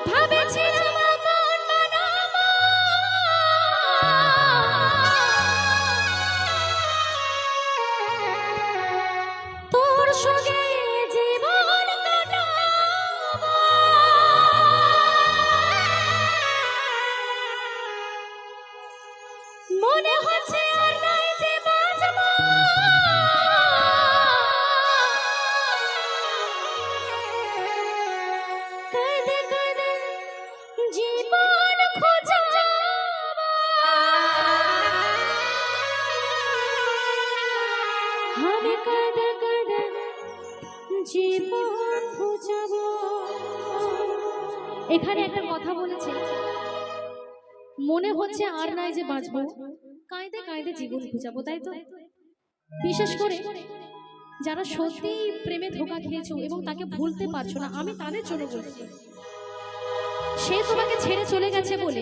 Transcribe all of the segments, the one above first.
ভাবেছিলাম আপন বানাবো, তোর সঙ্গে জীবন কাটাবো। মনে হচ্ছে আর নাই যে বাঁচবো, কাঁদে কাঁদে জীবন খোঁজাবো। আমি কাঁদে কাঁদে জীবন খোঁজাবো। এখানে একটা কথা বলেছে, মনে হচ্ছে আর নাই যে বাঁচবো, কাঁদে কাঁদে জীবন খুঁজাবো। তাই তো বিশেষ করে যারা সত্যি প্রেমে ধোঁকা খেয়েছো এবং তাকে ভুলতে পারছো না, আমি তাদের জন্য বলছি, সে তোমাকে ছেড়ে চলে গেছে বলে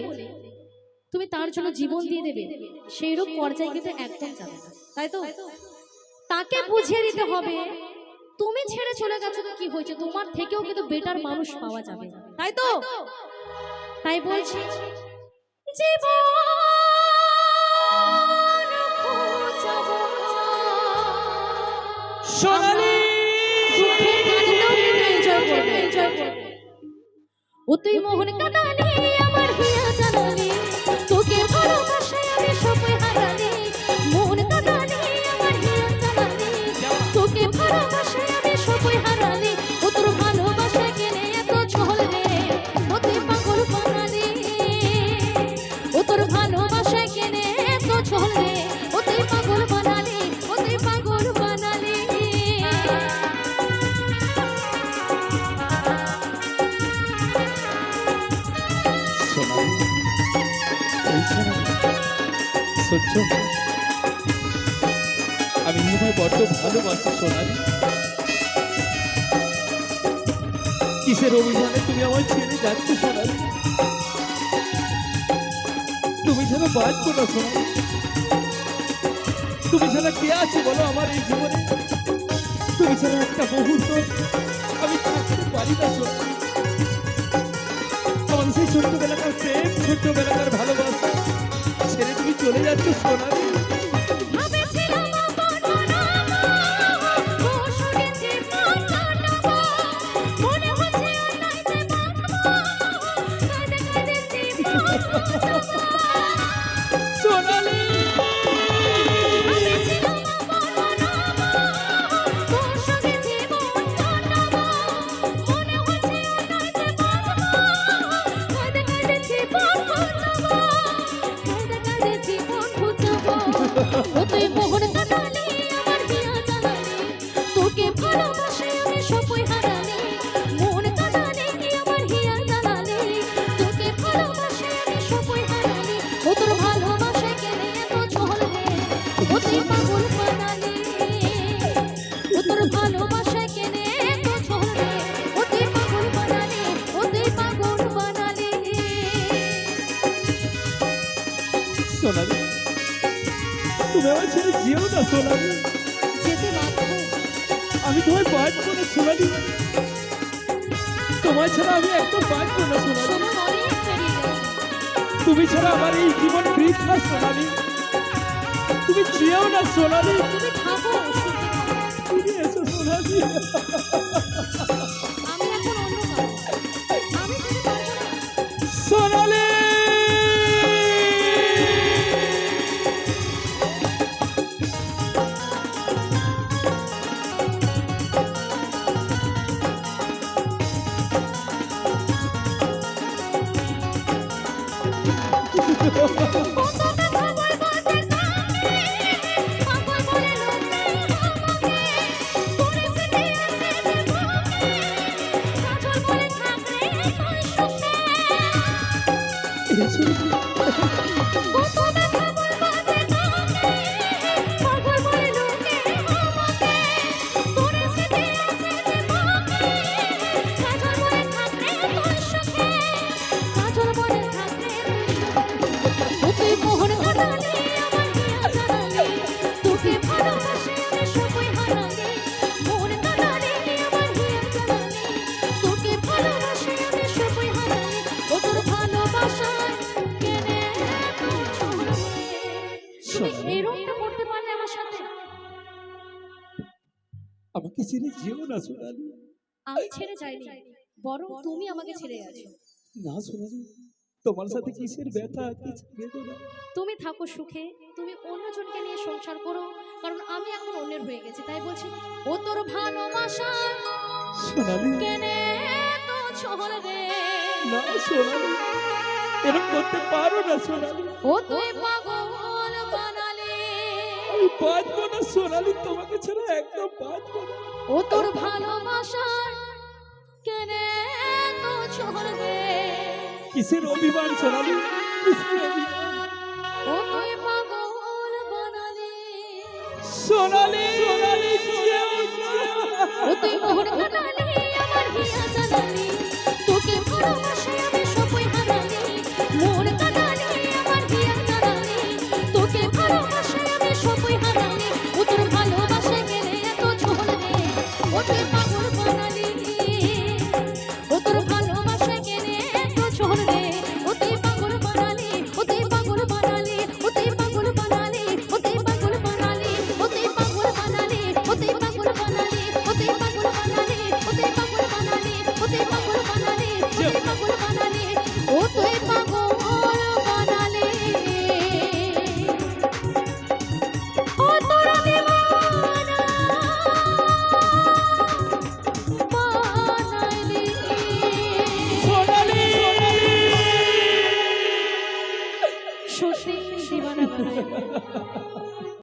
তুমি তার জন্য জীবন দিয়ে দেবে, সেই রূপ পর্যায়ে কিন্তু একদম যাবে না। তাই তো তাকে বুঝিয়ে দিতে হবে তুমি ছেড়ে চলে গেছো তো কি হয়েছে, তোমার থেকেও কিন্তু বেটার মানুষ পাওয়া যাবে। তাই তো তাই বলছি, জীবন খোঁজাবো। সোনালি ও তুই মোহন কাঁদালি আমার হিয়া জানালি, তোকে ভালোবাসায় আমি সবাই হারালি। মোহন কাঁদালি আমার হিয়া জানালি, তোকে ভালোবাসায় আমি সবাই হারালি। ও তোর ভালোবাসায় কেনে এত ছল রে, ও তুই পাগল বানালি। ও তোর ভালোবাসায় কেনে এত ছল রে, ও তুই পাগল বানালি, ও তুই পাগল বানালি। সহ্য, আমি তোমায় বড্ড ভালোবাসি সোনালি। কিসের অভিমানে তুমি আমার ছেড়ে যাচ্ছ সোনালি? তুমি ছাড়া বাঁচবো না সোনালি। তুমি ছাড়া কে আছে বলো আমার এই জীবনে? তুমি ছাড়া একটা মুহূর্ত আমি থাকতে পারি না সোনালি। আমার সেই ছোট্টবেলাকার প্রেম, ছোট্টবেলাকার ভালোবাসা ছেড়ে তুমি চলে যাচ্ছ সোনালি। সোনালি ও তুই মোহন কাঁদালি আমার হিয়া জানালি, তোকে ভালোবাসায় আমি সবাই হারালি। মোহন কাঁদালি আমার হিয়া জানালি, তোকে ভালোবাসায় আমি সবাই হারালি। ও তোর ভালোবাসায় কেনে এত ছল রে, ও তুই পাগল বানালি। ও তোর ভালোবাসায় কেনে এত ছল রে, ও তুই পাগল বানালি, ও তুই পাগল বানালি। সোনালি তুমি আমার ছেড়ে যেও না সোনালি। যেতে বাধ্য, আমি তোমায় বাঁচবো না সোনালি। তোমার ছাড়া আমি একদম বাঁচবো না সোনালি। সময় অনেক পেরিয়ে গেছে। তুমি ছাড়া আমার এই জীবন বৃথা সোনালি। তুমি যেও না সোনালি। তুমি থাকো, সুখে থাকো। তুমি এসো সোনালি। আমি এখন অন্য কারো, আমি যেতে পারবো না। সোনালি আমাকে ছেড়ে যেও না সোনালি। আমি ছেড়ে যাইনি, বরং তুমি আমাকে ছেড়ে গেছো। না সোনালি, তোমার সাথে কিসের ব্যথা, কিসের বেদনা? তুমি থাকো সুখে, তুমি অন্যজনকে নিয়ে সংসার করো, কারণ আমি এখন অন্যের হয়ে গেছি। তাই বলছি, ও তোর ভালোবাসা সোনালি, কেনে তো ছোড় রে, না সোনালি, এরকম করতে পারো না সোনালি। ও তুই পাগল বানালে, আমি বাঁচবো না সোনালি, তোমাকে ছাড়া একদম বাঁচবো না। ও তোর ভালোবাসা কেনে তো ছোড় রে, কিসের অভিমান সোনালি, কিসের অভিমান? ও তুই পাগল বানালে, সোনালি, সোনালি, যেও না। ও তুই মোহর বানালে আমার হিয়া জানালি, তোকে ভালোবাসে আমি সবই হারালি, মোহর বানালে আমার হিয়া জানালি, তোকে ভালোবাসে আমি সবই হারালি, ও তোর ভালোবাসে গেলে এত ছোড় রে, ও তুই